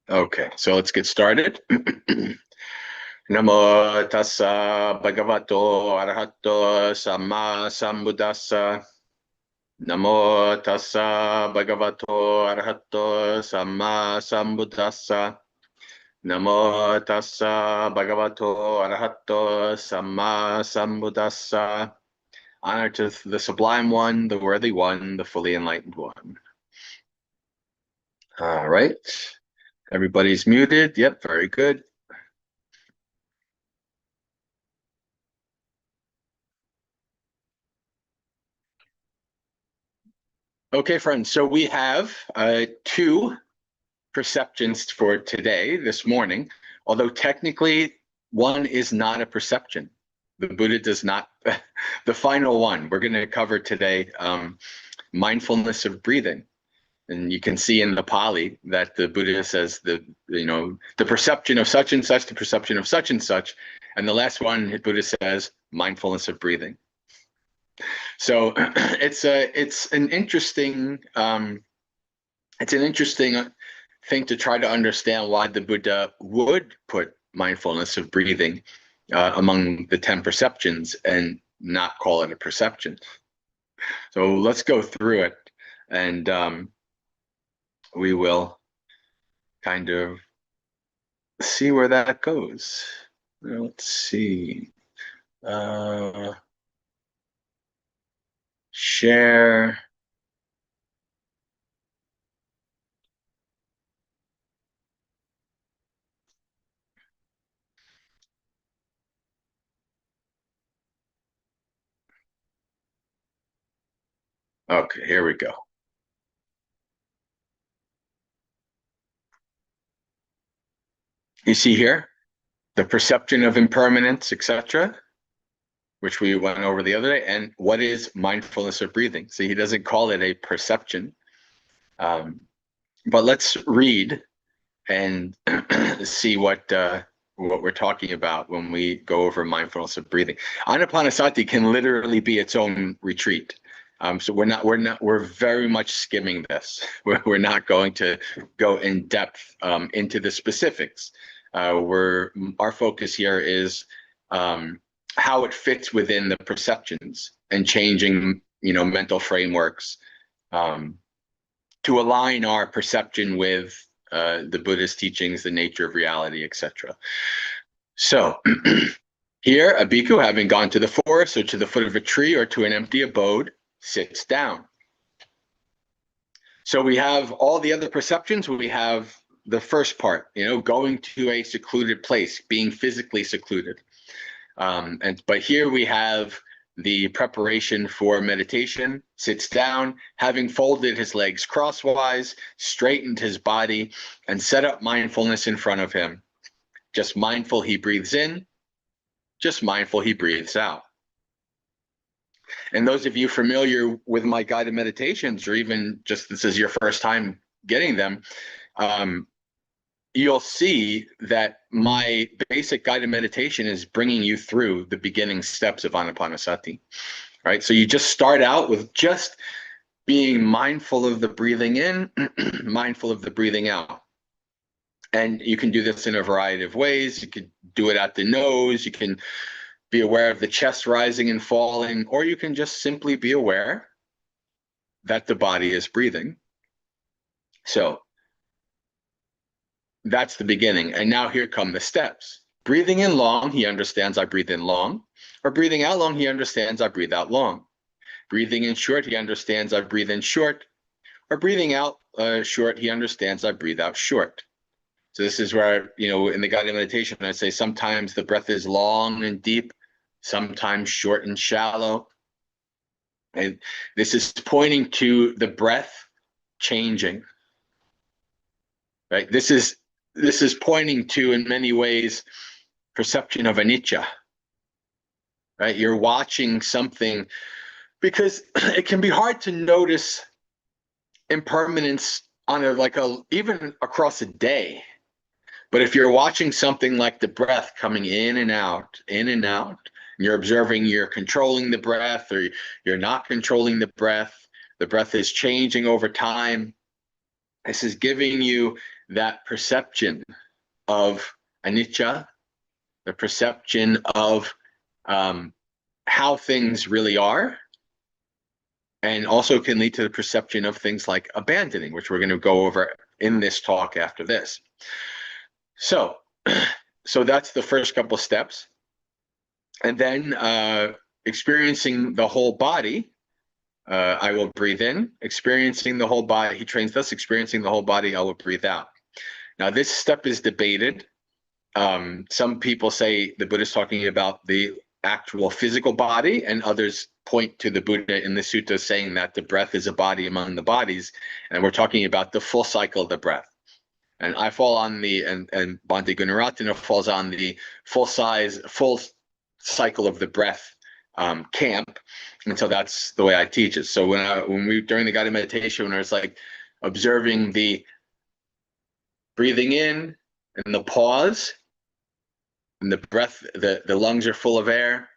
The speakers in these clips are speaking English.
Okay, so let's get started. Namo tassa bhagavato arahato samma sambuddhassa. Namo tassa bhagavato arahato samma sambuddhassa. Namo tassa bhagavato arahato samma sambuddhassa. Honor to the Sublime One, the Worthy One, the Fully Enlightened One. All right. Everybody's muted. Yep, very good. Okay, friends, so we have two perceptions for today, this morning, although technically one is not a perception. The Buddha does not, the final one we're going to cover today, mindfulness of breathing. And you can see in the Pali that the Buddha says the perception of such and such, the perception of such and such. And the last one, the Buddha says mindfulness of breathing. So it's an interesting thing to try to understand why the Buddha would put mindfulness of breathing among the 10 perceptions and not call it a perception. So let's go through it, and we will kind of see where that goes. Let's see. Share. Okay, here we go. You see here the perception of impermanence, etc., which we went over the other day. And what is mindfulness of breathing? So he doesn't call it a perception. But let's read and see what we're talking about when we go over mindfulness of breathing. Anapanasati can literally be its own retreat. So we're very much skimming this. We're not going to go in depth into the specifics. Our focus here is how it fits within the perceptions and changing, mental frameworks to align our perception with the Buddhist teachings, the nature of reality, etc. So here, a bhikkhu, having gone to the forest or to the foot of a tree or to an empty abode, sits down. So we have all the other perceptions. We have the first part, going to a secluded place, being physically secluded. But here we have the preparation for meditation, sits down, having folded his legs crosswise, straightened his body, and set up mindfulness in front of him. Just mindful he breathes in, just mindful he breathes out. And those of you familiar with my guided meditations, or even just this is your first time getting them, you'll see that my basic guided meditation is bringing you through the beginning steps of Anapanasati, right? So you just start out with just being mindful of the breathing in, mindful of the breathing out. And you can do this in a variety of ways. You could do it at the nose. You can be aware of the chest rising and falling, or you can just simply be aware that the body is breathing. So that's the beginning. And now here come the steps. Breathing in long, he understands I breathe in long. Or breathing out long, he understands I breathe out long. Breathing in short, he understands I breathe in short. Or breathing out short, he understands I breathe out short. So this is where, in the guided meditation, I say sometimes the breath is long and deep, sometimes short and shallow. And this is pointing to the breath changing, right? This is pointing to, in many ways, perception of anicca, right? You're watching something, because it can be hard to notice impermanence on even across a day. But if you're watching something like the breath coming in and out, and you're observing you're controlling the breath or you're not controlling the breath is changing over time, This is giving you that perception of anicca, the perception of how things really are, and also can lead to the perception of things like abandoning, which we're going to go over in this talk after this. So, so that's the first couple steps. And then experiencing the whole body, I will breathe in, experiencing the whole body. He trains thus, experiencing the whole body, I will breathe out. Now, this step is debated. Some people say the Buddha is talking about the actual physical body, and others point to the Buddha in the sutta saying that the breath is a body among the bodies, and we're talking about the full cycle of the breath. And I fall on the, and Bhante Gunaratana falls on the full cycle of the breath camp, and so that's the way I teach it. So when we during the guided meditation, when I was like observing the breathing in and the pause, and the breath, the lungs are full of air,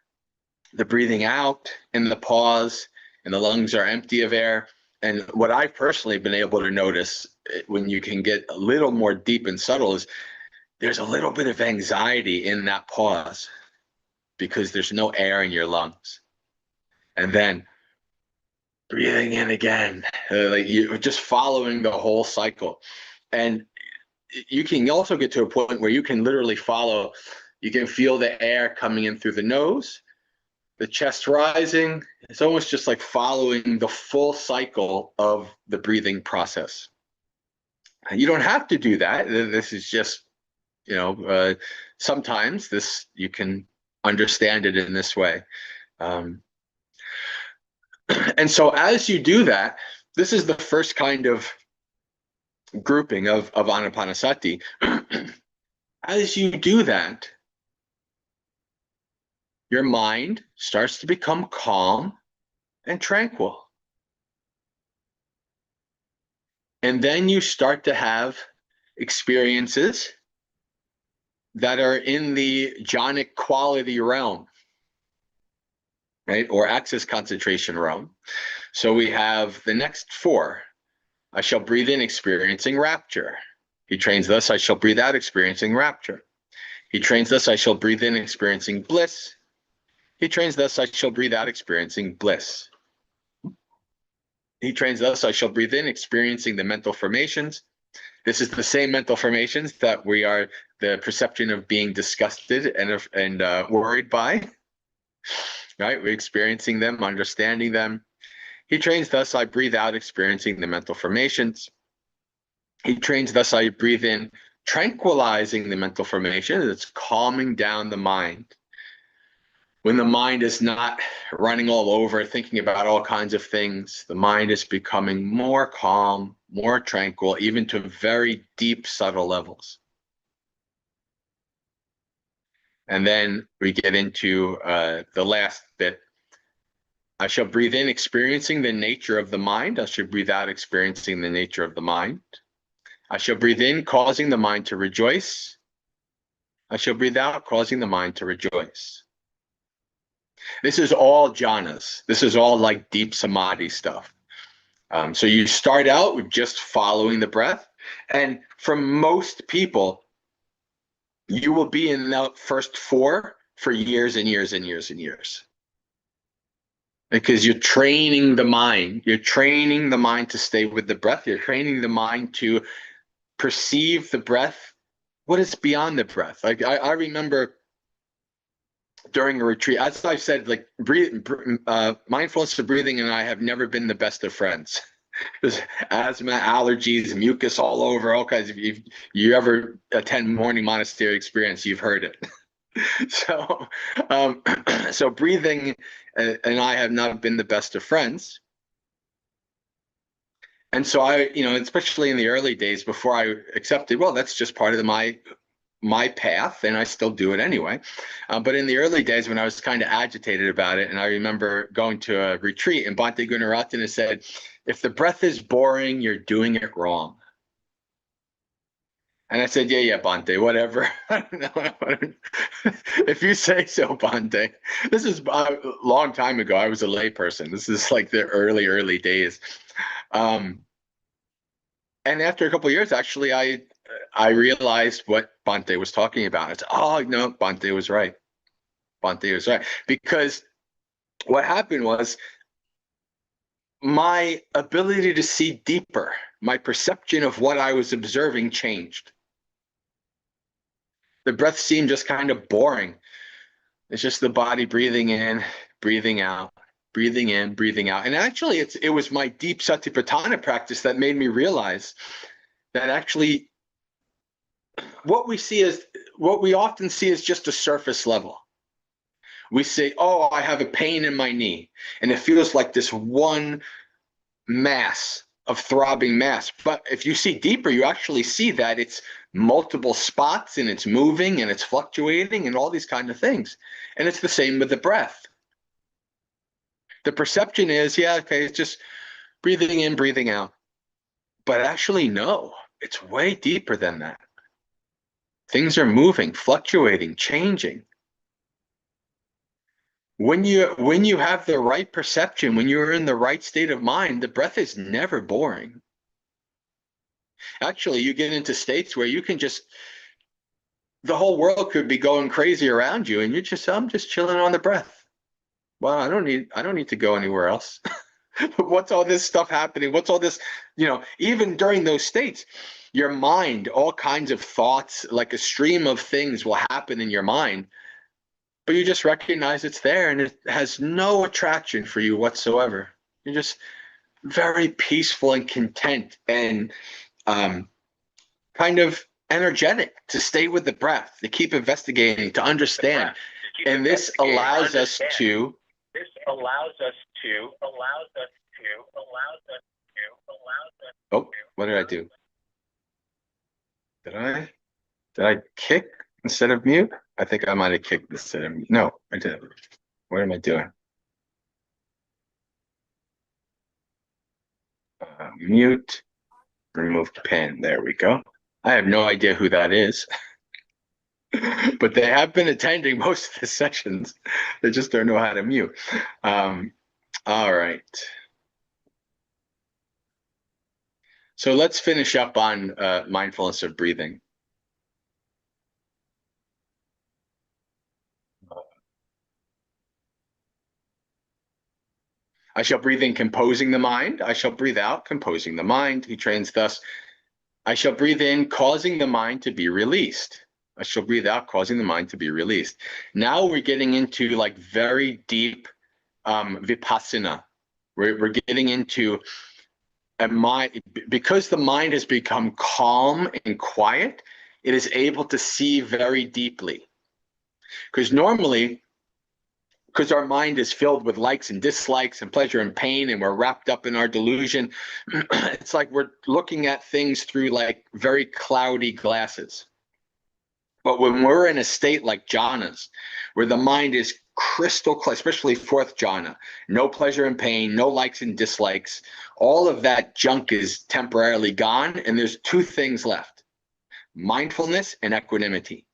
the breathing out and the pause, and the lungs are empty of air. And what I've personally been able to notice when you can get a little more deep and subtle is there's a little bit of anxiety in that pause because there's no air in your lungs. And then breathing in again, like you're just following the whole cycle. And you can also get to a point where you can literally follow, you can feel the air coming in through the nose, the chest rising. It's almost just like following the full cycle of the breathing process. And you don't have to do that. This is just, sometimes this, you can understand it in this way. And so as you do that, this is the first kind of grouping of Anapanasati. As you do that, your mind starts to become calm and tranquil. And then you start to have experiences that are in the jhanic quality realm, right? Or access concentration realm. So we have the next four. I shall breathe in, experiencing rapture. He trains thus, I shall breathe out, experiencing rapture. He trains thus, I shall breathe in, experiencing bliss. He trains thus, I shall breathe out, experiencing bliss. He trains thus, I shall breathe in, experiencing the mental formations. This is the same mental formations that we are the perception of being disgusted and worried by, right? We're experiencing them, understanding them. He trains thus, I breathe out, experiencing the mental formations. He trains thus, I breathe in, tranquilizing the mental formation. It's calming down the mind. When the mind is not running all over, thinking about all kinds of things, the mind is becoming more calm, more tranquil, even to very deep, subtle levels. And then we get into the last bit. I shall breathe in, experiencing the nature of the mind. I shall breathe out, experiencing the nature of the mind. I shall breathe in, causing the mind to rejoice. I shall breathe out, causing the mind to rejoice. This is all jhanas. This is all like deep samadhi stuff. So you start out with just following the breath. And for most people, you will be in the first four for years and years and years and years. Because you're training the mind. You're training the mind to stay with the breath. You're training the mind to perceive the breath, what is beyond the breath. Like I remember during a retreat, as I've said, like mindfulness of breathing and I have never been the best of friends. There's asthma, allergies, mucus all over, all kinds of. If you ever attend morning monastery experience, you've heard it. So, so breathing and I have not been the best of friends. And so I, especially in the early days before I accepted, well, that's just part of my path, and I still do it anyway. But in the early days when I was kind of agitated about it, and I remember going to a retreat, and Bhante Gunaratana said, if the breath is boring, you're doing it wrong. And I said, yeah, Bhante, whatever. If you say so, Bhante. This is a long time ago. I was a layperson. This is like the early days. And And after a couple of years, actually, I realized what Bhante was talking about. It's, oh, no, Bhante was right. Bhante was right. Because what happened was my ability to see deeper, my perception of what I was observing changed. The breath seemed just kind of boring. It's just the body breathing in, breathing out, breathing in, breathing out. And actually, it was my deep Satipatthana practice that made me realize that actually what we often see is just a surface level. We say, oh, I have a pain in my knee, and it feels like this one mass of throbbing mass. But if you see deeper, you actually see that it's multiple spots, and it's moving, and it's fluctuating, and all these kind of things. And it's the same with the breath. The perception is, yeah, okay, it's just breathing in, breathing out. But actually, no, it's way deeper than that. Things are moving, fluctuating, changing. When you have the right perception, when you're in the right state of mind, the breath is never boring. Actually, you get into states where you can just, the whole world could be going crazy around you, and I'm just chilling on the breath. Well, I don't need to go anywhere else. What's all this stuff happening? What's all this, even during those states, your mind, all kinds of thoughts, like a stream of things will happen in your mind, but you just recognize it's there, and it has no attraction for you whatsoever. You're just very peaceful and content, and kind of energetic to stay with the breath, to keep investigating, to understand. And this allows us to. Oh, what did I do? Did I kick instead of mute? I think I might have kicked instead of mute. No, I didn't. What am I doing? Mute, remove pin. There we go. I have no idea who that is, but they have been attending most of the sessions. They just don't know how to mute. All right. So let's finish up on mindfulness of breathing. I shall breathe in, composing the mind. I shall breathe out, composing the mind. He trains thus. I shall breathe in, causing the mind to be released. I shall breathe out, causing the mind to be released. Now we're getting into like very deep vipassana. We're getting into a mind, because the mind has become calm and quiet, it is able to see very deeply. Because normally, because our mind is filled with likes and dislikes and pleasure and pain, and we're wrapped up in our delusion, it's like we're looking at things through like very cloudy glasses. But when we're in a state like jhanas, where the mind is crystal clear, especially fourth jhana, no pleasure and pain, no likes and dislikes, all of that junk is temporarily gone, and there's two things left: mindfulness and equanimity.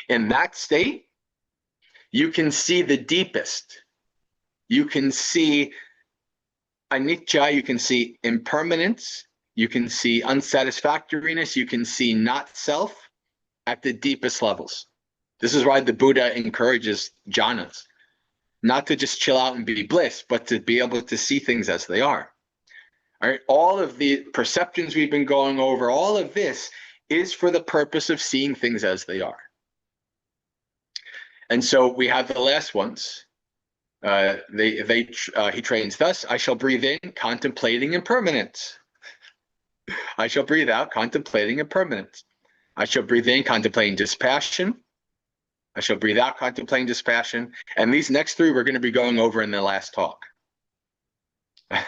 In that state, you can see the deepest. You can see anicca, you can see impermanence, you can see unsatisfactoriness, you can see not self at the deepest levels. This is why the Buddha encourages jhanas, not to just chill out and be bliss, but to be able to see things as they are. All right, all of the perceptions we've been going over, all of this is for the purpose of seeing things as they are. And so we have the last ones. He trains thus: I shall breathe in, contemplating impermanence. I shall breathe out, contemplating impermanence. I shall breathe in, contemplating dispassion. I shall breathe out, contemplating dispassion. And these next three we're going to be going over in the last talk.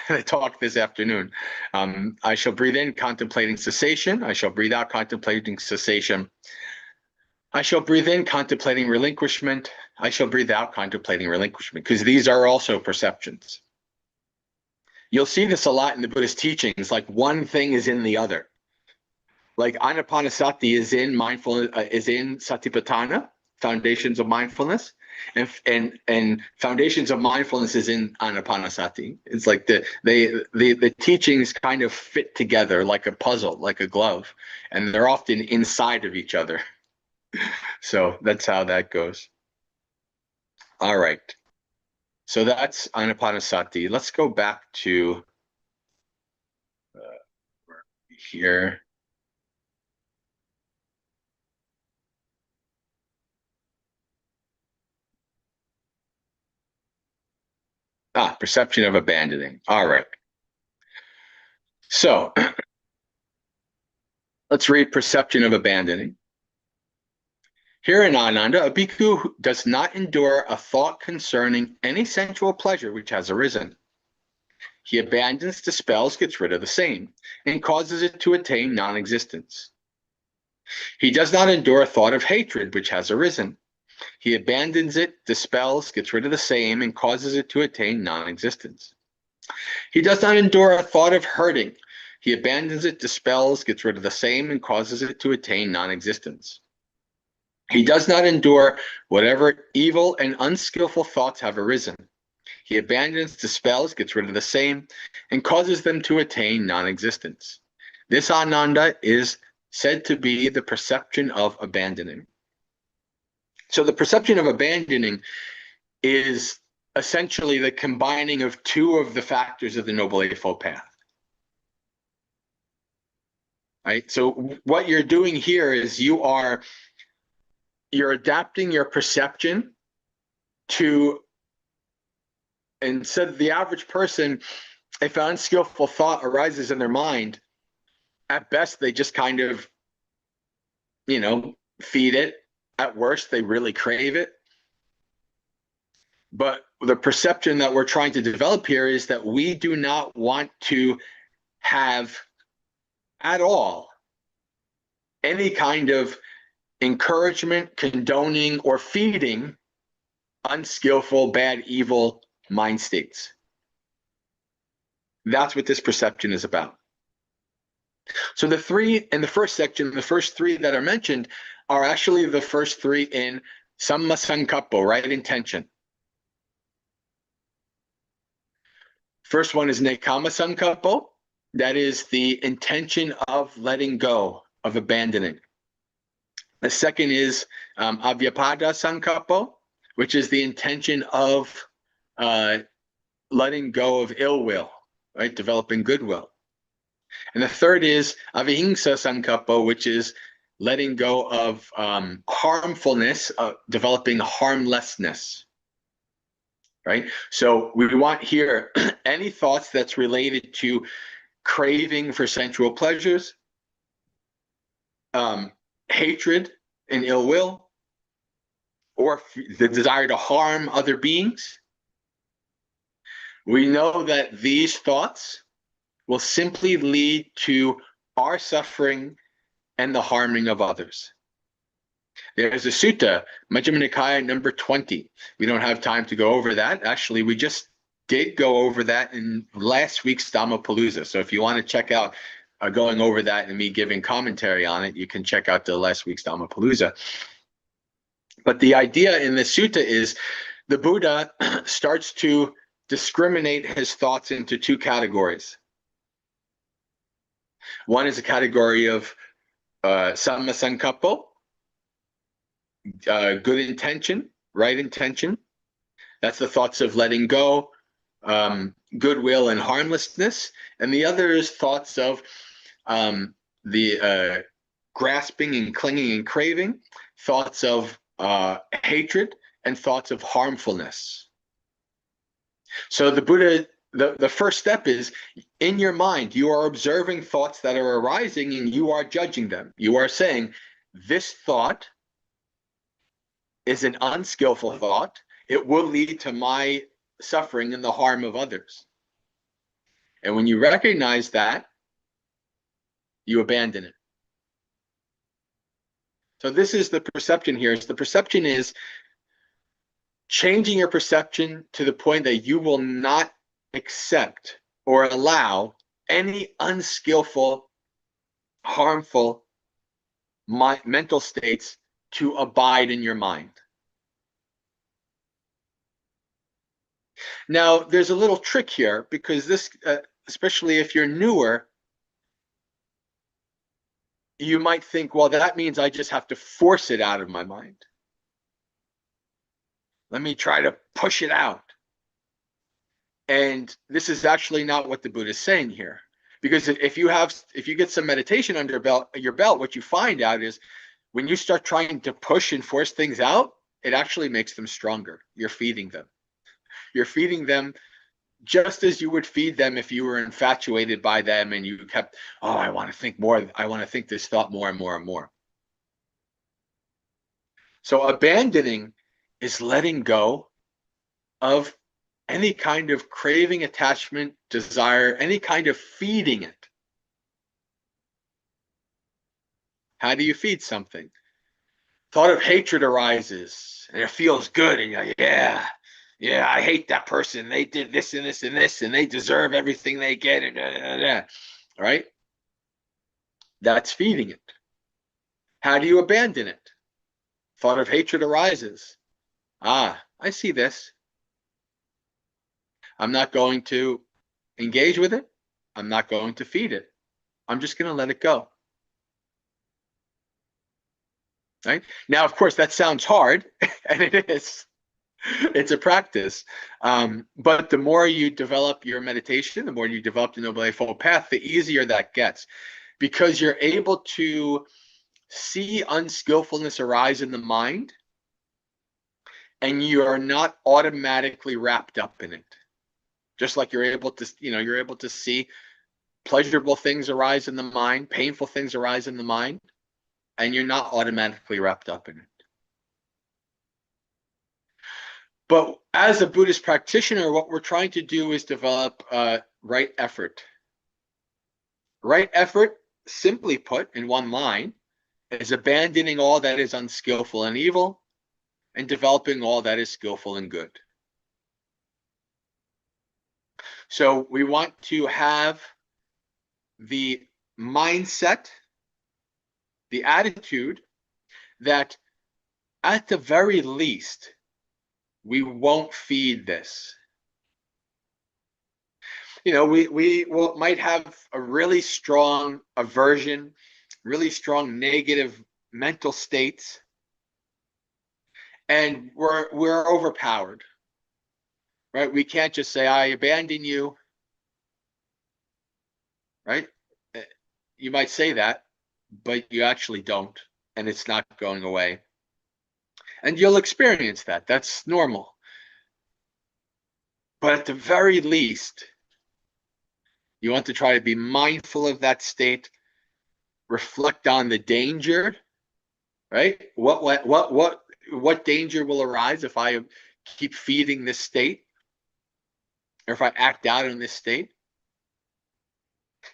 The talk this afternoon. I shall breathe in, contemplating cessation. I shall breathe out, contemplating cessation. I shall breathe in, contemplating relinquishment. I shall breathe out, contemplating relinquishment, because these are also perceptions. You'll see this a lot in the Buddhist teachings, like one thing is in the other. Like Anapanasati is in mindfulness, is in Satipatthana, foundations of mindfulness, And foundations of mindfulness is in Anapanasati. It's like the teachings kind of fit together like a puzzle, like a glove, and they're often inside of each other. So that's how that goes. All right. So that's Anapanasati. Let's go back to here. Perception of abandoning. All right. So let's read perception of abandoning. Here in Ananda, a bhikkhu does not endure a thought concerning any sensual pleasure which has arisen. He abandons, dispels, gets rid of the same, and causes it to attain non-existence. He does not endure a thought of hatred which has arisen. He abandons it, dispels, gets rid of the same, and causes it to attain non-existence. He does not endure a thought of hurting. He abandons it, dispels, gets rid of the same, and causes it to attain non-existence. He does not endure whatever evil and unskillful thoughts have arisen. He abandons, dispels, gets rid of the same, and causes them to attain non-existence. This Ananda is said to be the perception of abandoning. So the perception of abandoning is essentially the combining of two of the factors of the Noble Eightfold Path. Right? So what you're doing here is you're adapting your perception to, instead of the average person, if an unskillful thought arises in their mind, at best they just kind of, feed it. At worst, they really crave it. But the perception that we're trying to develop here is that we do not want to have at all any kind of encouragement, condoning, or feeding unskillful, bad, evil mind states. That's what this perception is about. So the three in the first section, the first three that are mentioned are actually the first three in Samma Sankappo, right intention. First one is Nekama Sankappo. That is the intention of letting go, of abandoning. The second is Avyapada Sankappo, which is the intention of letting go of ill will, right? Developing goodwill. And the third is Avihingsa Sankappo, which is letting go of harmfulness, developing harmlessness, right? So we want here any thoughts that's related to craving for sensual pleasures, hatred and ill will, or the desire to harm other beings. We know that these thoughts will simply lead to our suffering and the harming of others. There's a sutta, Majjhima Nikaya number 20. We don't have time to go over that. Actually, we just did go over that in last week's Dhammapalooza. So if you want to check out going over that and me giving commentary on it, you can check out the last week's Dhammapalooza. But the idea in the sutta is the Buddha starts to discriminate his thoughts into two categories. One is a category of Samma Sankappo, good intention, right intention. That's the thoughts of letting go, goodwill, and harmlessness. And the other is thoughts of the grasping and clinging and craving, thoughts of hatred, and thoughts of harmfulness. So the Buddha, the first step is, in your mind, you are observing thoughts that are arising and you are judging them. You are saying, this thought is an unskillful thought. It will lead to my suffering and the harm of others. And when you recognize that, you abandon it. So this is the perception here. The perception is changing your perception to the point that you will not accept or allow any unskillful, harmful mental states to abide in your mind. Now, there's a little trick here, because this, especially if you're newer, you might think, well, that means I just have to force it out of my mind. Let me try to push it out. And this is actually not what the Buddha is saying here. Because if you get some meditation under your belt, what you find out is when you start trying to push and force things out, it actually makes them stronger. You're feeding them. You're feeding them just as you would feed them if you were infatuated by them and you kept, oh, I want to think more. I want to think this thought more and more and more. So abandoning is letting go of any kind of craving, attachment, desire, any kind of feeding it. How do you feed something? Thought of hatred arises and it feels good, and you're like, yeah, I hate that person. They did this and this and this, and they deserve everything they get. And right? That's feeding it. How do you abandon it? Thought of hatred arises. Ah, I see this. I'm not going to engage with it. I'm not going to feed it. I'm just going to let it go. Right? Now, of course, that sounds hard, and it is. It's a practice. But the more you develop your meditation, the more you develop the Noble Eightfold Path, the easier that gets, because you're able to see unskillfulness arise in the mind, and you are not automatically wrapped up in it. Just like you're able to see pleasurable things arise in the mind, painful things arise in the mind, and you're not automatically wrapped up in it. But as a Buddhist practitioner, what we're trying to do is develop right effort. Right effort, simply put, in one line, is abandoning all that is unskillful and evil and developing all that is skillful and good. So we want to have the mindset, the attitude that at the very least, we won't feed this. We might have a really strong aversion, really strong negative mental states, and we're overpowered, right? We can't just say, I abandon you, right? You might say that, but you actually don't, and it's not going away. And you'll experience that. That's normal. But at the very least, you want to try to be mindful of that state, reflect on the danger, right? What danger will arise if I keep feeding this state, or if I act out in this state?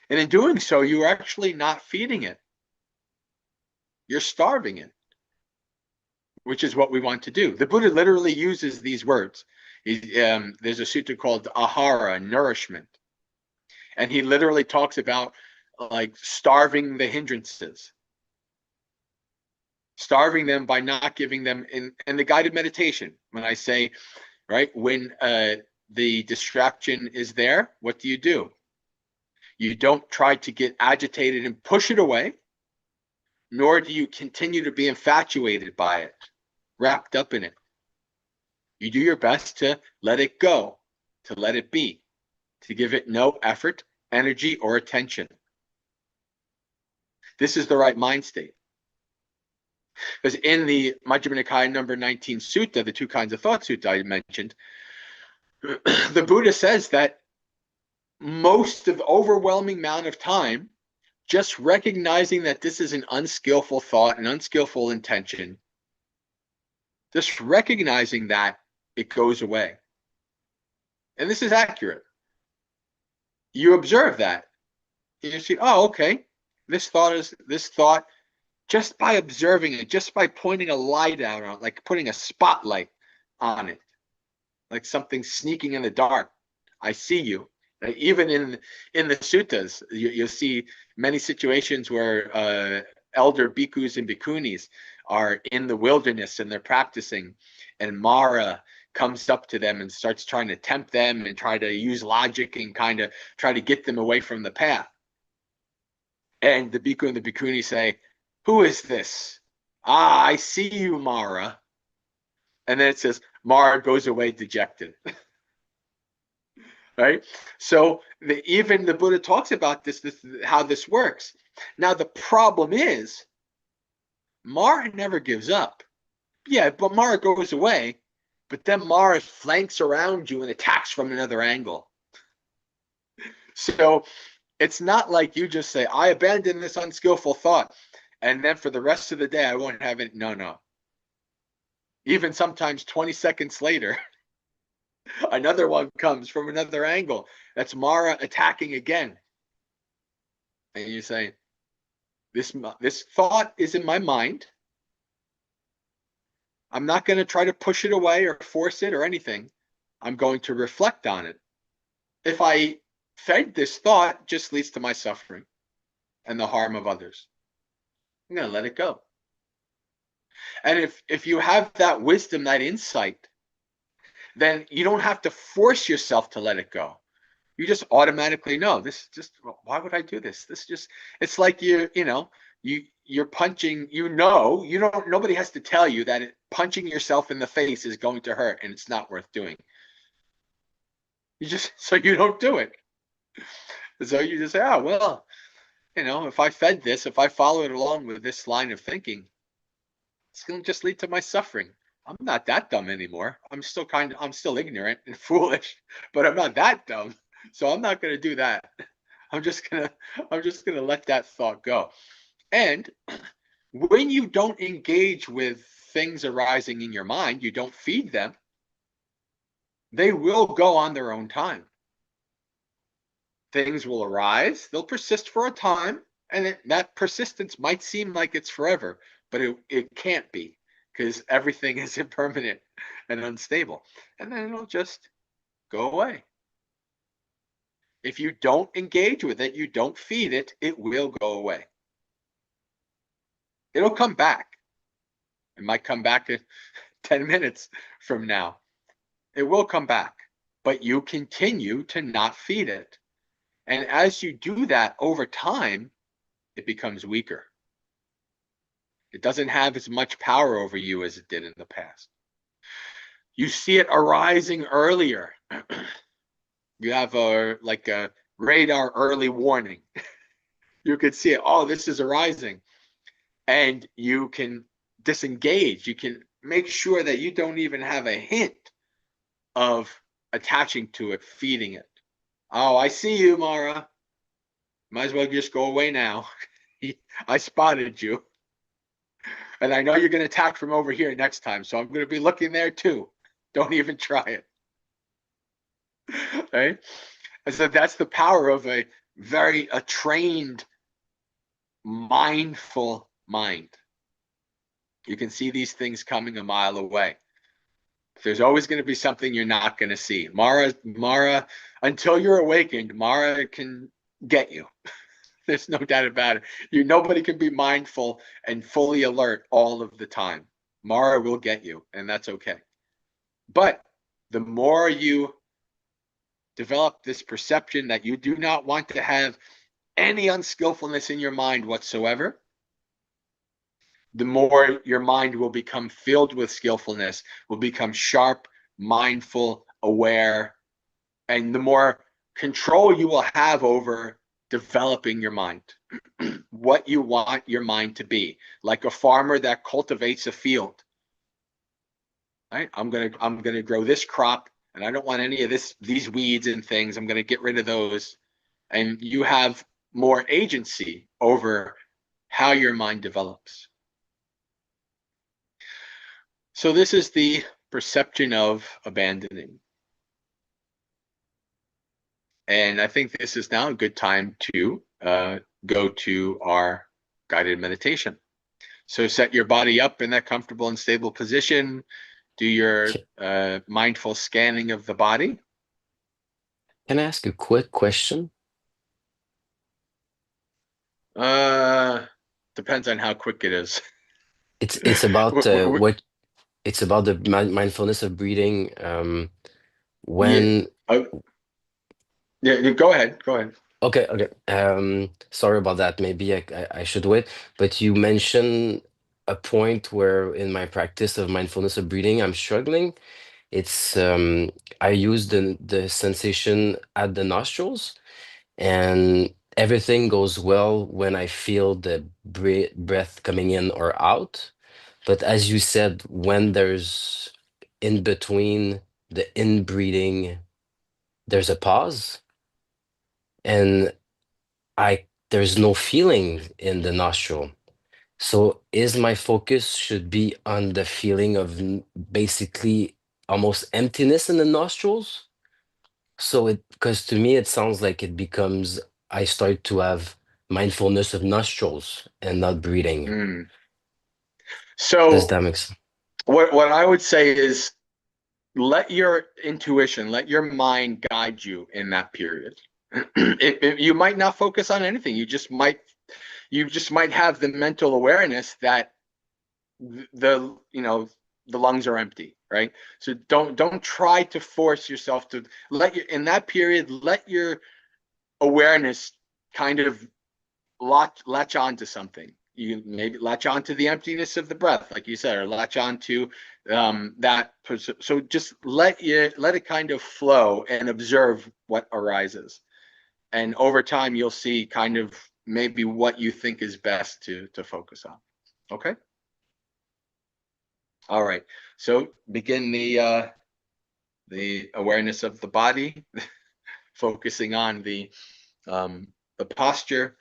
And in doing so, you're actually not feeding it. You're starving it, which is what we want to do. The Buddha literally uses these words. There's a sutta called ahara, nourishment. And he literally talks about like starving the hindrances. Starving them by not giving them in the guided meditation. When I say, right, when the distraction is there, what do? You don't try to get agitated and push it away, nor do you continue to be infatuated by it, wrapped up in it. You do your best to let it go, to let it be, to give it no effort, energy, or attention. This is the right mind state. Because in the Majjhima Nikaya number 19 sutta, the two kinds of thought sutta I mentioned, the Buddha says that most of the overwhelming amount of time, just recognizing that this is an unskillful thought, an unskillful intention, just recognizing that, it goes away. And this is accurate. You observe that. You see, oh, okay, this thought, just by observing it, just by pointing a light out on it, like putting a spotlight on it, like something sneaking in the dark. I see you. Even in the suttas, you'll see many situations where elder bhikkhus and bhikkhunis are in the wilderness and they're practicing, and Mara comes up to them and starts trying to tempt them and try to use logic and kind of try to get them away from the path. And the bhikkhu and the bhikkhuni say, "Who is this? Ah, I see you, Mara." And then it says, Mara goes away dejected. Right? So even the Buddha talks about this, how this works. Now, the problem is, Mara never gives up. Yeah, but Mara goes away, but then Mara flanks around you and attacks from another angle. So it's not like you just say, I abandon this unskillful thought, and then for the rest of the day, I won't have it. No, no. Even sometimes 20 seconds later, another one comes from another angle. That's Mara attacking again. And you say, this thought is in my mind. I'm not going to try to push it away or force it or anything. I'm going to reflect on it. If I fed this thought, it just leads to my suffering and the harm of others. I'm going to let it go. And if you have that wisdom, that insight, then you don't have to force yourself to let it go. You just automatically know this. Just why would I do this? This just, it's like you're punching. You don't. Nobody has to tell you that punching yourself in the face is going to hurt and it's not worth doing. So you don't do it. So you just say, oh well, if I fed this, if I follow it along with this line of thinking, it's going to just lead to my suffering. I'm not that dumb anymore. I'm still ignorant and foolish, but I'm not that dumb. So I'm not going to do that. I'm just going to let that thought go. And when you don't engage with things arising in your mind, you don't feed them, they will go on their own time. Things will arise, they'll persist for a time, and that persistence might seem like it's forever, but it can't be, because everything is impermanent and unstable. And then it'll just go away. If you don't engage with it, you don't feed it, it will go away. It'll come back. It might come back in 10 minutes from now. It will come back, but you continue to not feed it. And as you do that over time, it becomes weaker. It doesn't have as much power over you as it did in the past. You see it arising earlier. You have a radar early warning. You could see it. Oh, this is arising. And you can disengage. You can make sure that you don't even have a hint of attaching to it, feeding it. Oh, I see you, Mara. Might as well just go away now. I spotted you. And I know you're going to attack from over here next time, so I'm going to be looking there too. Don't even try it. Right? And so that's the power of a trained, mindful mind. You can see these things coming a mile away. There's always going to be something you're not going to see. Mara, until you're awakened, Mara can get you. There's no doubt about it. Nobody can be mindful and fully alert all of the time. Mara will get you, and that's okay. But the more you develop this perception that you do not want to have any unskillfulness in your mind whatsoever, the more your mind will become filled with skillfulness, will become sharp, mindful, aware, and the more control you will have over developing your mind, what you want your mind to be, like a farmer that cultivates a field. Right? I'm gonna grow this crop, and I don't want any of these weeds and things. I'm gonna get rid of those, and you have more agency over how your mind develops. So this is the perception of abandoning. And I think this is now a good time to go to our guided meditation. So set your body up in that comfortable and stable position. Do your mindful scanning of the body. Can I ask a quick question? Depends on how quick it is. It's about what it's about the mindfulness of breathing. Yeah. When Uh, yeah. Go ahead. Go ahead. Okay, okay. Sorry about that. Maybe I should wait. But you mentioned a point where in my practice of mindfulness of breathing, I'm struggling. It's I use the sensation at the nostrils, and everything goes well when I feel the breath coming in or out. But as you said, when there's in between the in breathing, there's a pause, and I there's no feeling in the nostril. So is my focus should be on the feeling of basically almost emptiness in the nostrils? So it because to me it sounds like it becomes I start to have mindfulness of nostrils and not breathing. Mm. Does So that make sense? what I would say is let your intuition, let your mind guide you in that period. You might not focus on anything. You just might have the mental awareness that the lungs are empty, right? So don't try to force yourself to let your in that period let your awareness kind of latch on to something. You maybe latch on to the emptiness of the breath, like you said, or latch on to that. So just let it kind of flow and observe what arises. And over time, you'll see kind of maybe what you think is best to focus on. Okay. All right. So begin the awareness of the body, focusing on the posture.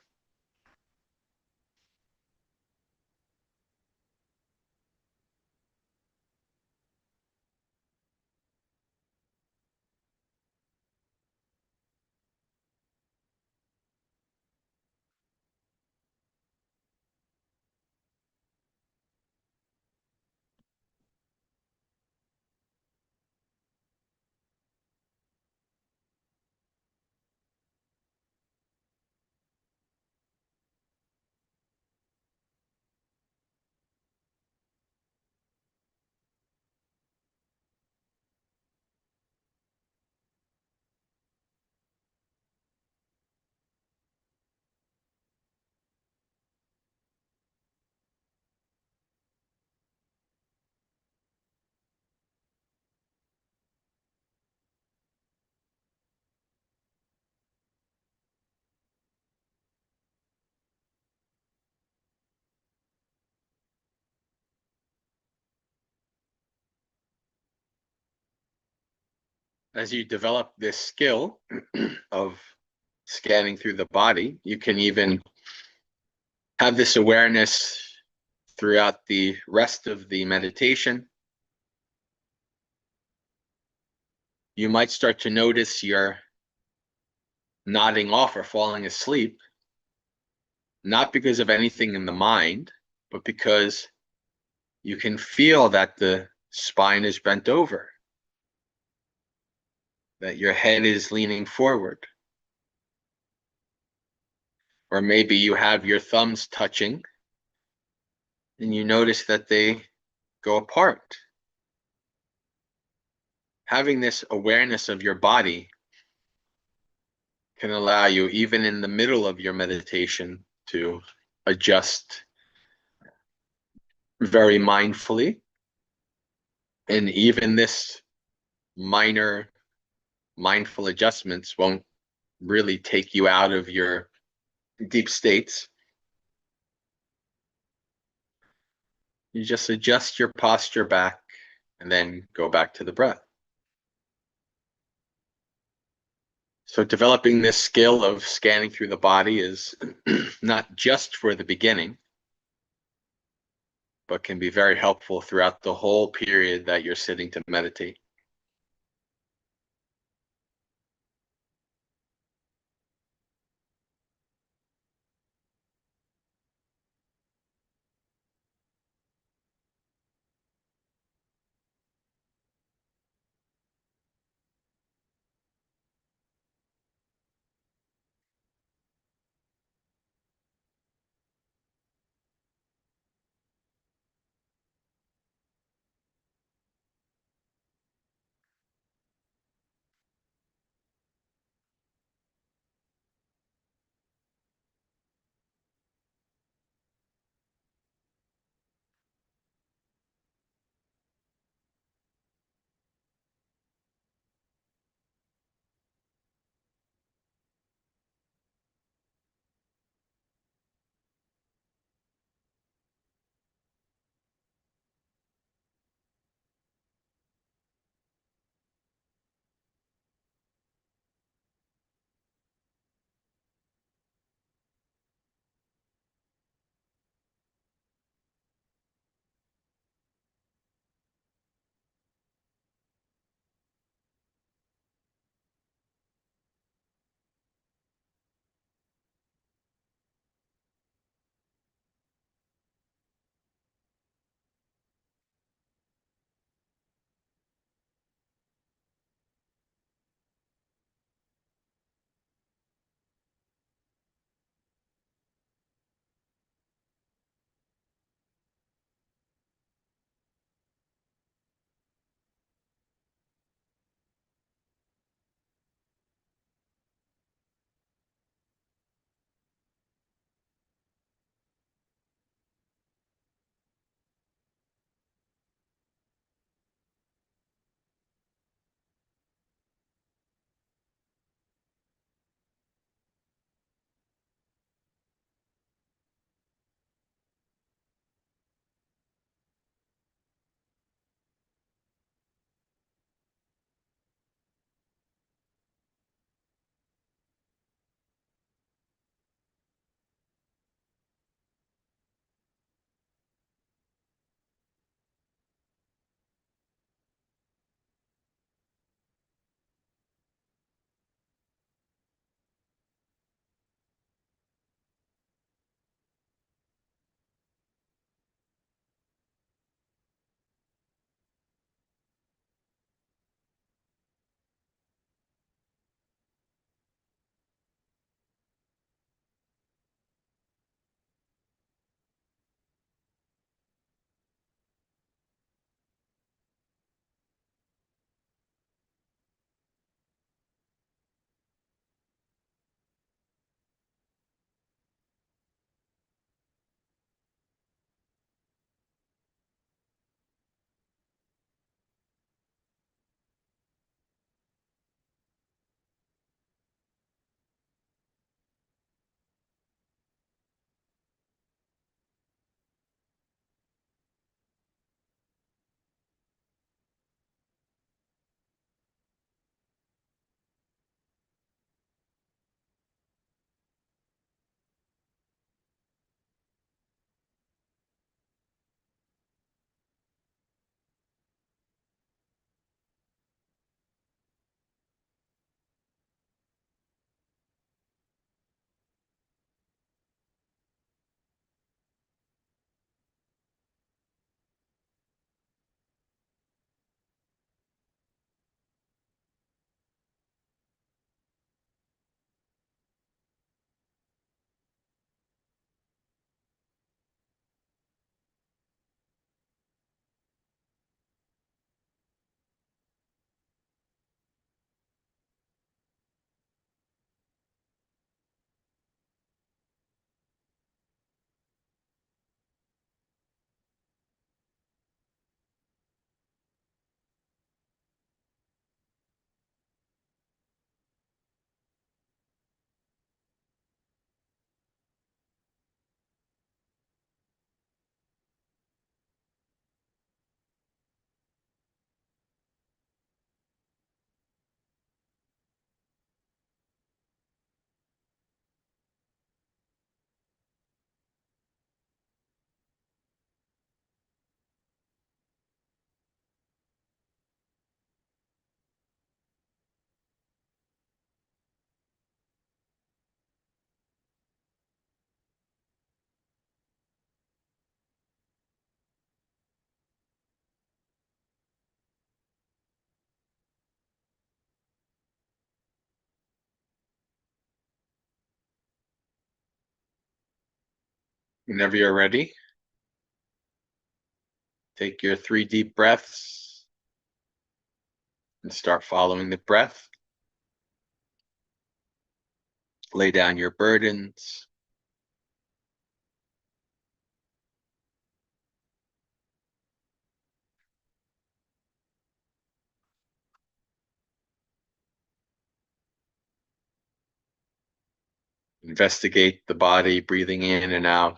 As you develop this skill of scanning through the body, you can even have this awareness throughout the rest of the meditation. You might start to notice you're nodding off or falling asleep, not because of anything in the mind, but because you can feel that the spine is bent over, that your head is leaning forward, or maybe you have your thumbs touching and you notice that they go apart. Having this awareness of your body can allow you, even in the middle of your meditation, to adjust very mindfully. And even this minor mindful adjustments won't really take you out of your deep states. You just adjust your posture back and then go back to the breath. So developing this skill of scanning through the body is not just for the beginning, but can be very helpful throughout the whole period that you're sitting to meditate. Whenever you're ready, take your 3 deep breaths and start following the breath. Lay down your burdens. Investigate the body, breathing in and out.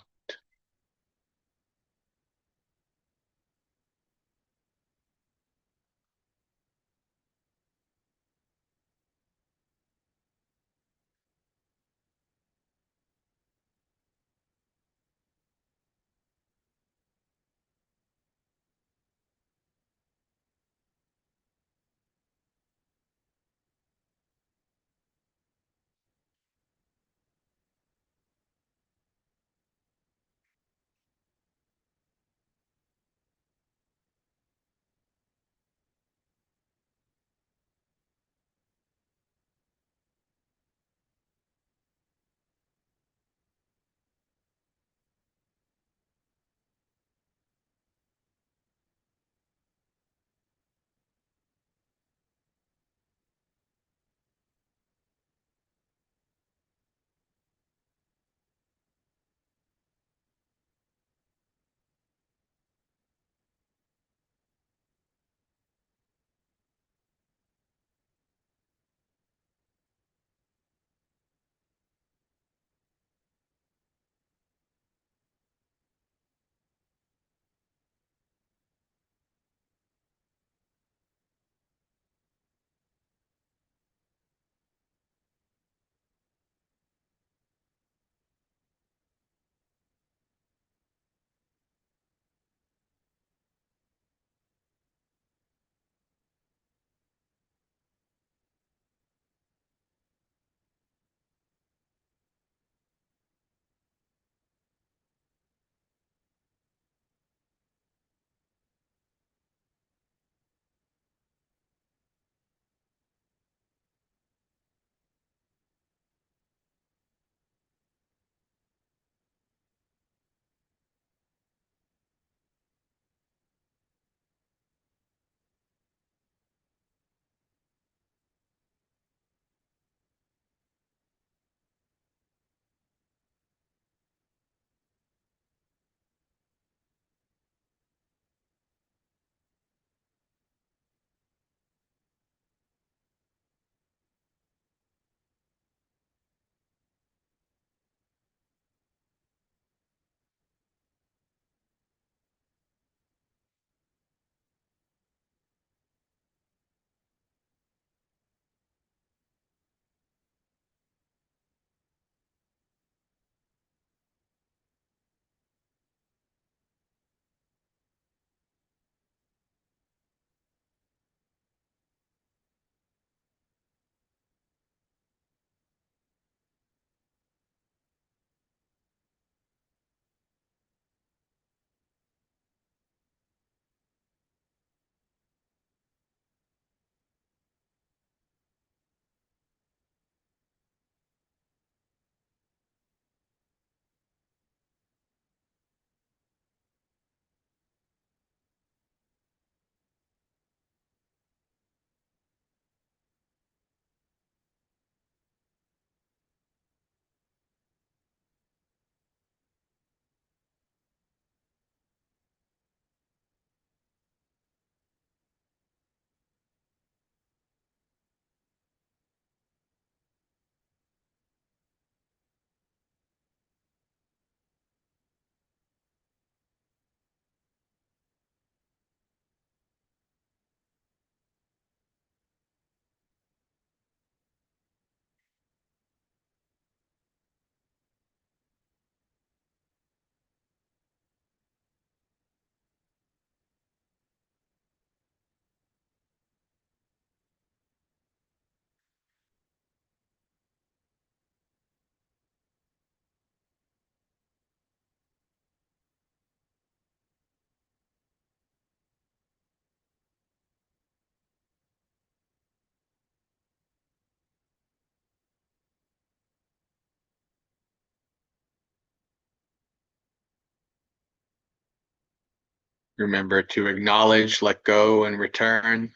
Remember to acknowledge, let go, and return.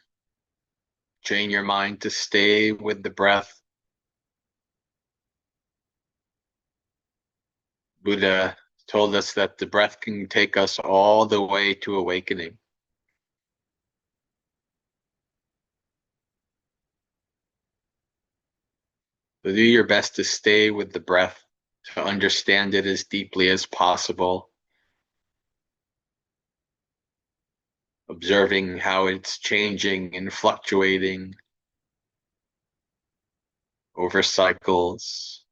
Train your mind to stay with the breath. Buddha told us that the breath can take us all the way to awakening. So do your best to stay with the breath, to understand it as deeply as possible, observing how it's changing and fluctuating over cycles.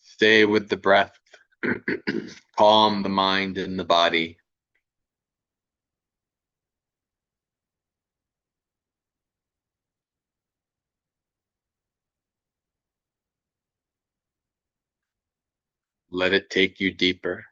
Stay with the breath. Calm the mind and the body. Let it take you deeper.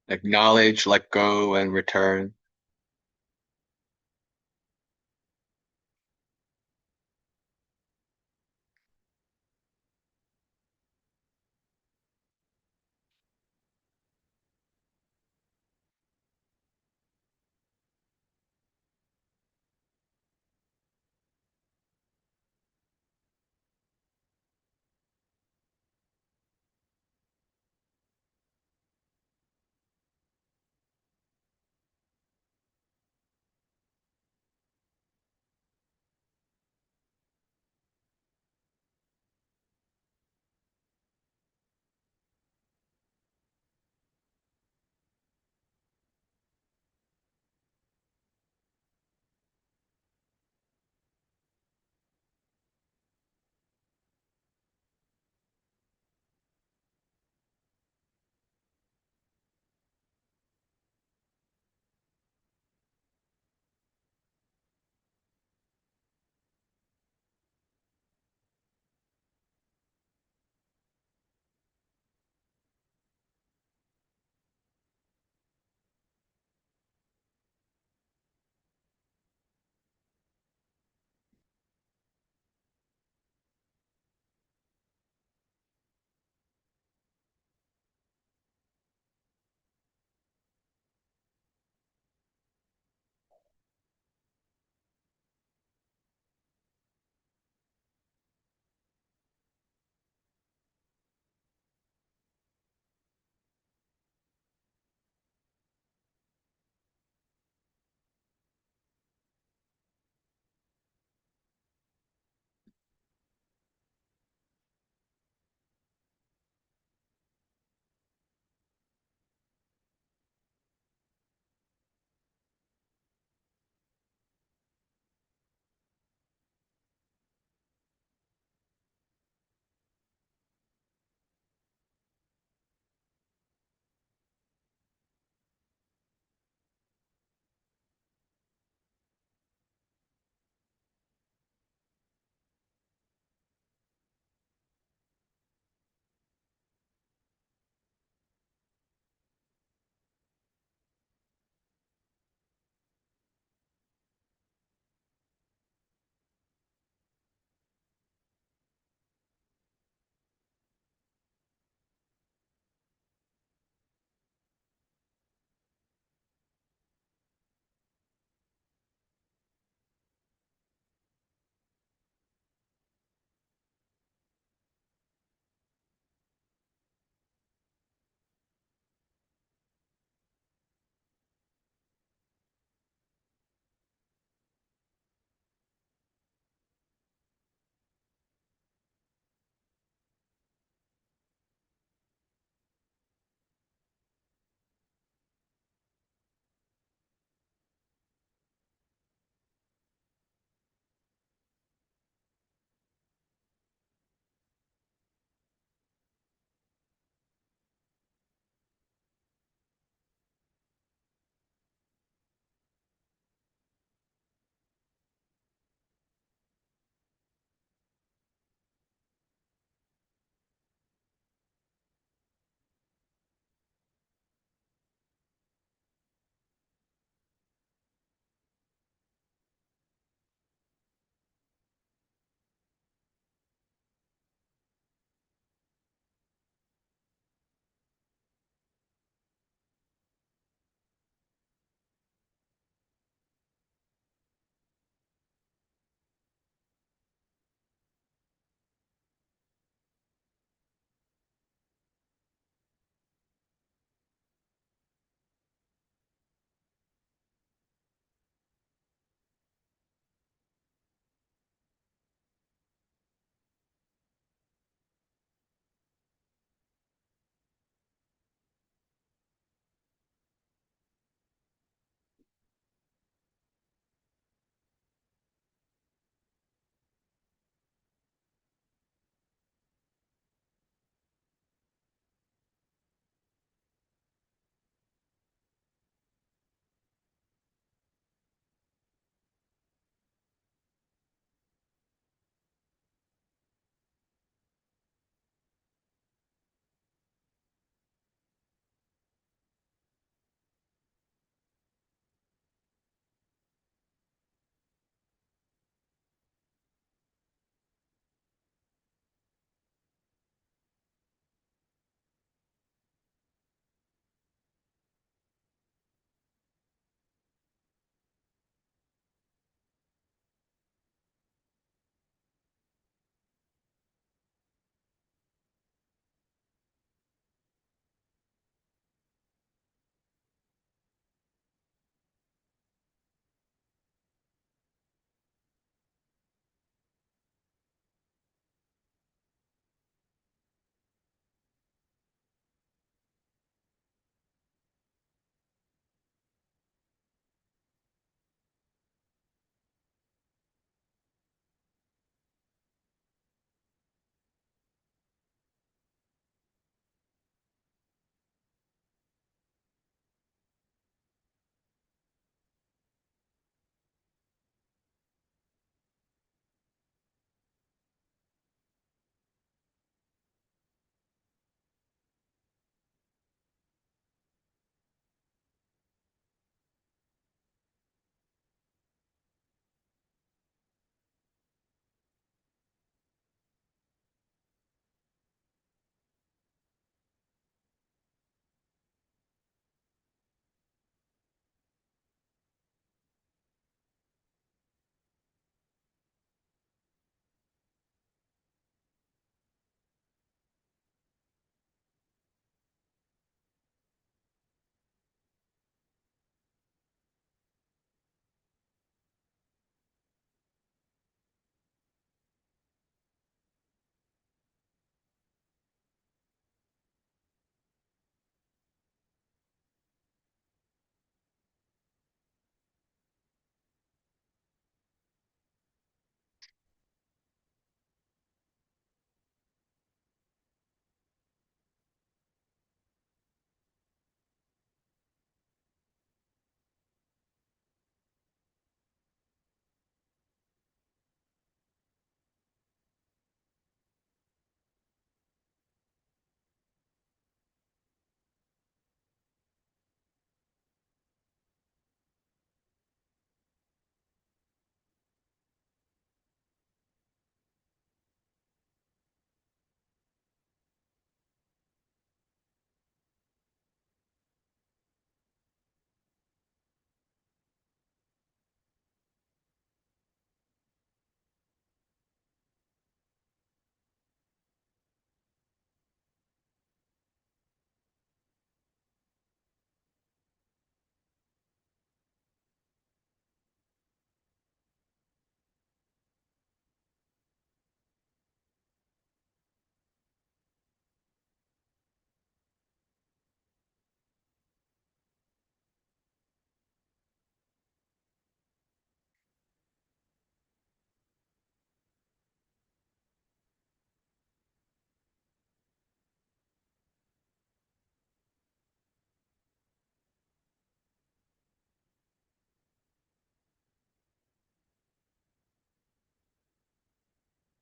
Acknowledge, let go, and return.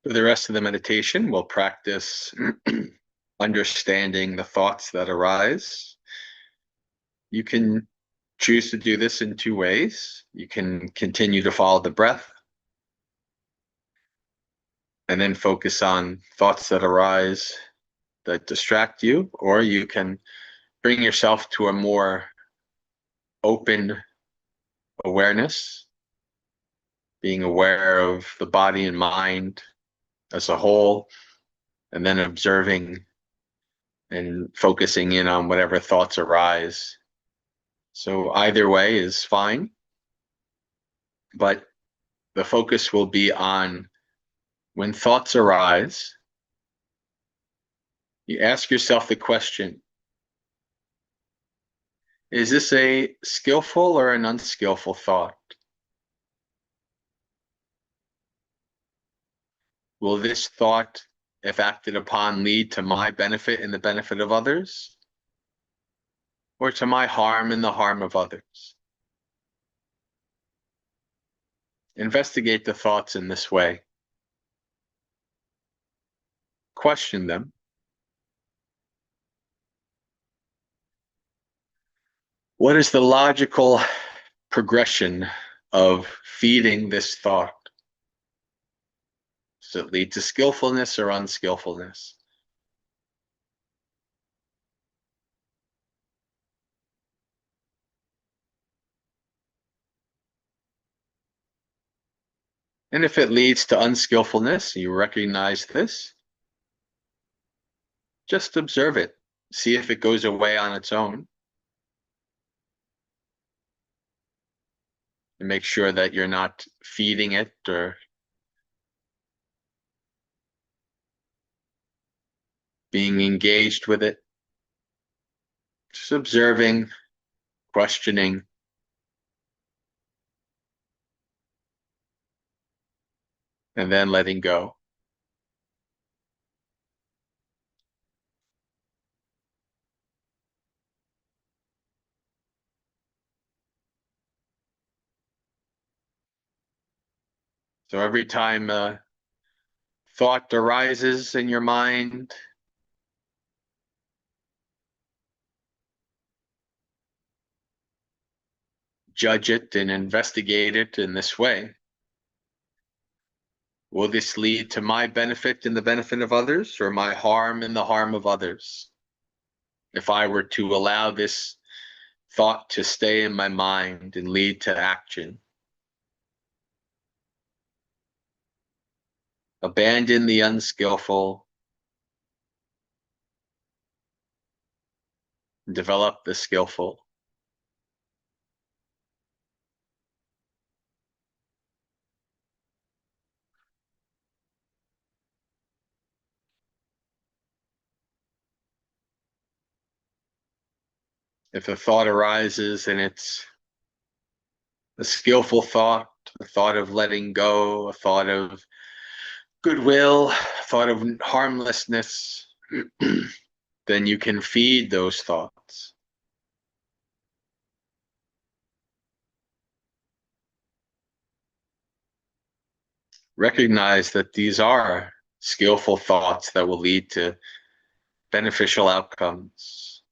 For the rest of the meditation, we'll practice understanding the thoughts that arise. You can choose to do this in two ways. You can continue to follow the breath and then focus on thoughts that arise that distract you, or you can bring yourself to a more open awareness, being aware of the body and mind as a whole, and then observing and focusing in on whatever thoughts arise. So either way is fine, but the focus will be on when thoughts arise, you ask yourself the question, is this a skillful or an unskillful thought? Will this thought, if acted upon, lead to my benefit and the benefit of others, or to my harm and the harm of others? Investigate the thoughts in this way. Question them. What is the logical progression of feeding this thought? Does it lead to skillfulness or unskillfulness? And if it leads to unskillfulness, you recognize this, just observe it. See if it goes away on its own. And make sure that you're not feeding it or being engaged with it. Just observing, questioning, and then letting go. So every time a thought arises in your mind, judge it and investigate it in this way. Will this lead to my benefit and the benefit of others, or my harm and the harm of others? If I were to allow this thought to stay in my mind and lead to action, abandon the unskillful, develop the skillful. If a thought arises and it's a skillful thought, a thought of letting go, a thought of goodwill, a thought of harmlessness, then you can feed those thoughts. Recognize that these are skillful thoughts that will lead to beneficial outcomes.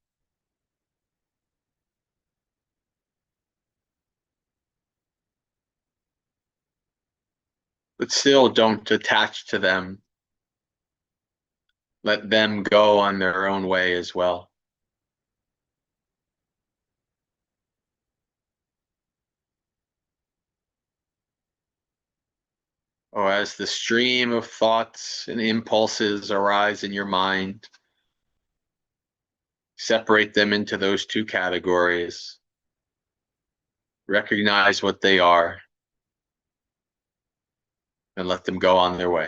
But still don't attach to them. Let them go on their own way as well. Or as the stream of thoughts and impulses arise in your mind, separate them into those two categories. Recognize what they are and let them go on their way.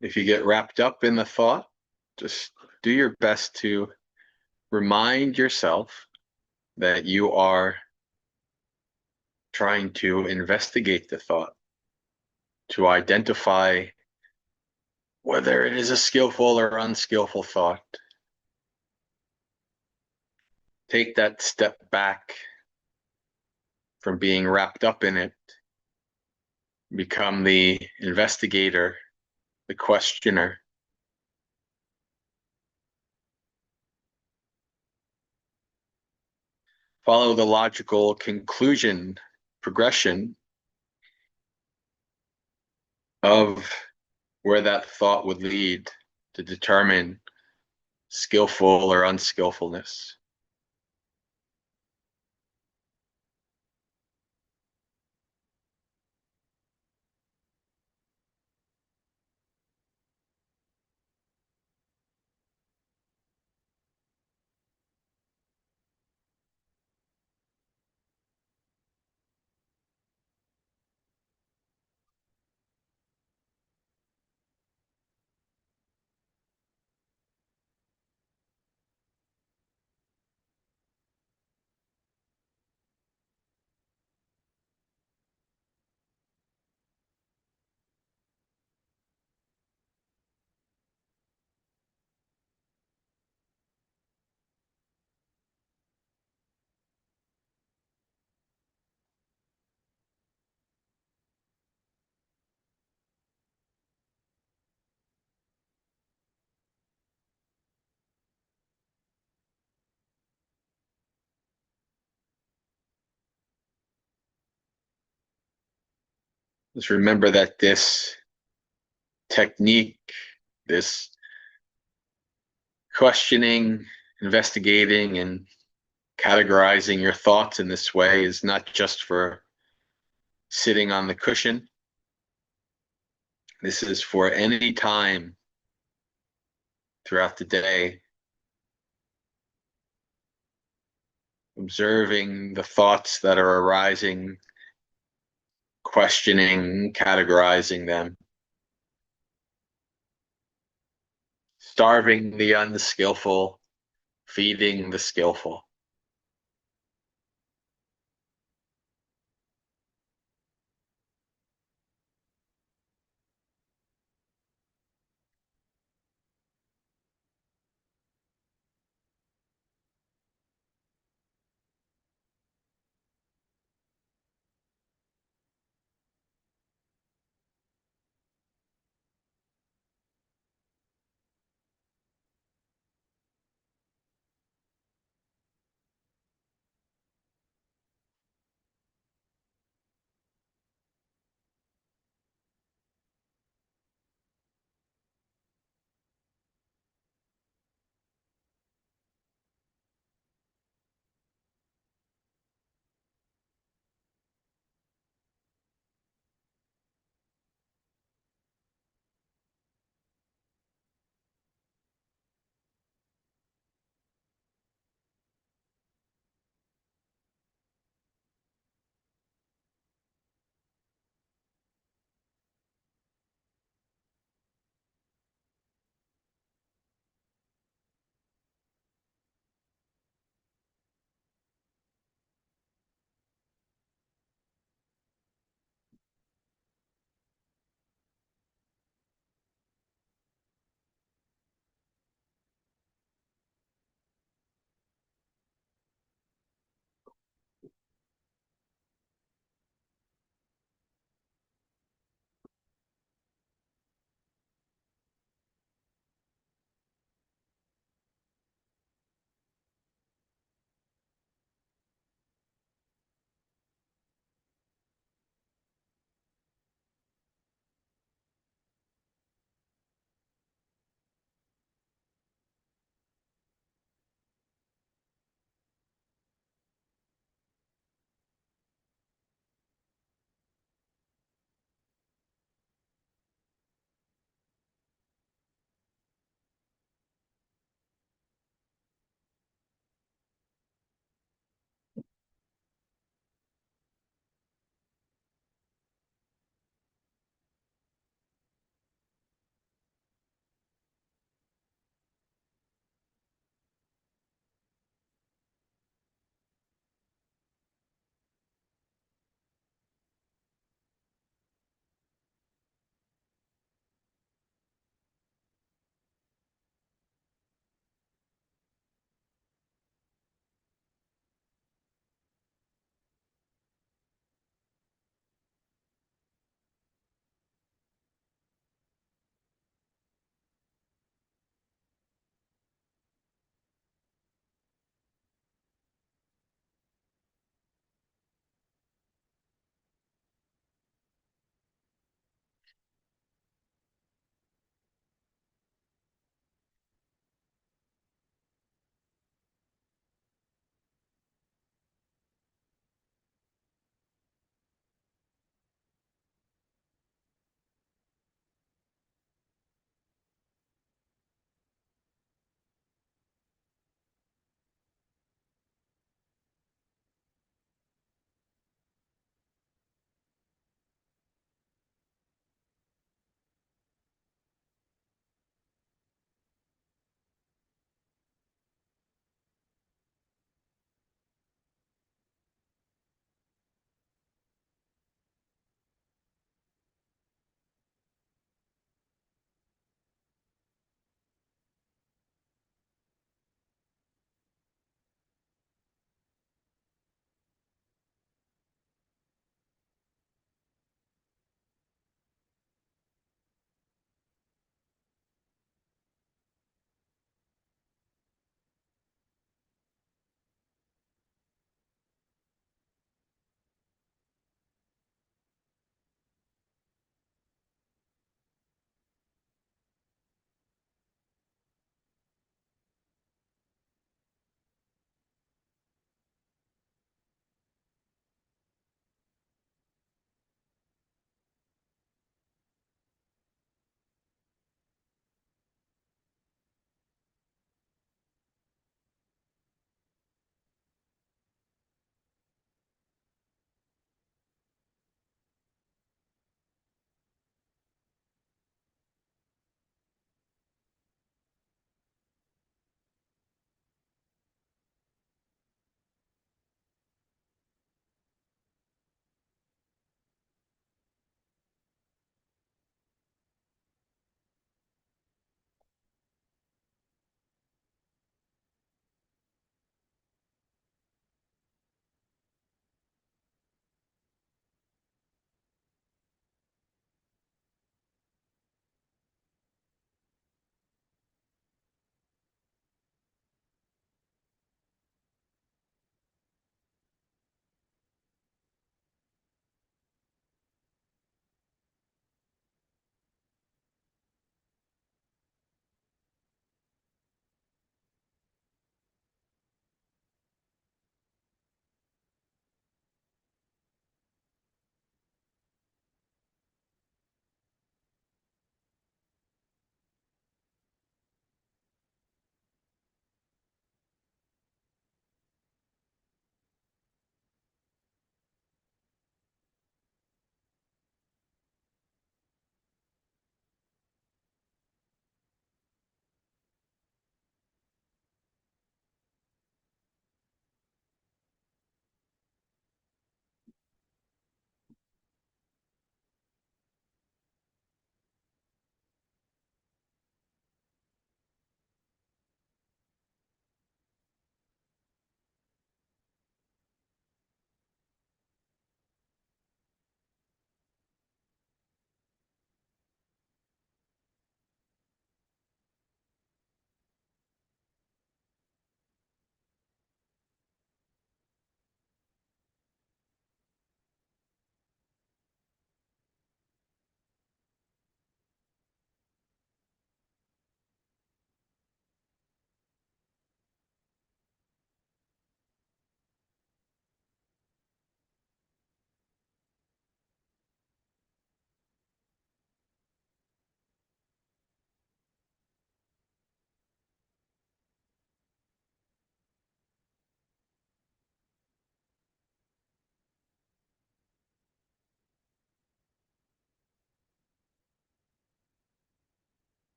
If you get wrapped up in the thought, just do your best to remind yourself that you are trying to investigate the thought, to identify whether it is a skillful or unskillful thought. Take that step back from being wrapped up in it, become the investigator, the questioner. Follow the logical conclusion, progression of where that thought would lead to determine skillful or unskillfulness. Just remember that this technique, this questioning, investigating, and categorizing your thoughts in this way is not just for sitting on the cushion. This is for any time throughout the day, observing the thoughts that are arising, questioning, categorizing them, starving the unskillful, feeding the skillful.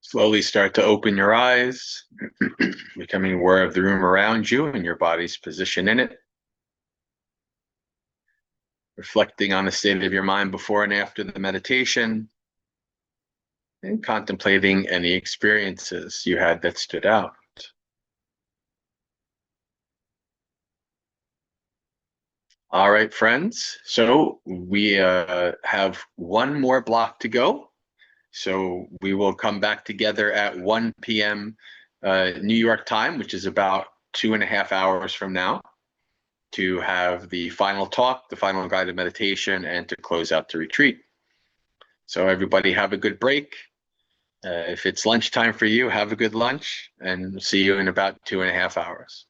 Slowly start to open your eyes, becoming aware of the room around you and your body's position in it. Reflecting on the state of your mind before and after the meditation, and contemplating any experiences you had that stood out. All right, friends. So we have one more block to go. So we will come back together at 1 p.m. New York time, which is about 2.5 hours from now, to have the final talk, the final guided meditation, and to close out the retreat. So everybody have a good break. If it's lunchtime for you, have a good lunch, and see you in about 2.5 hours.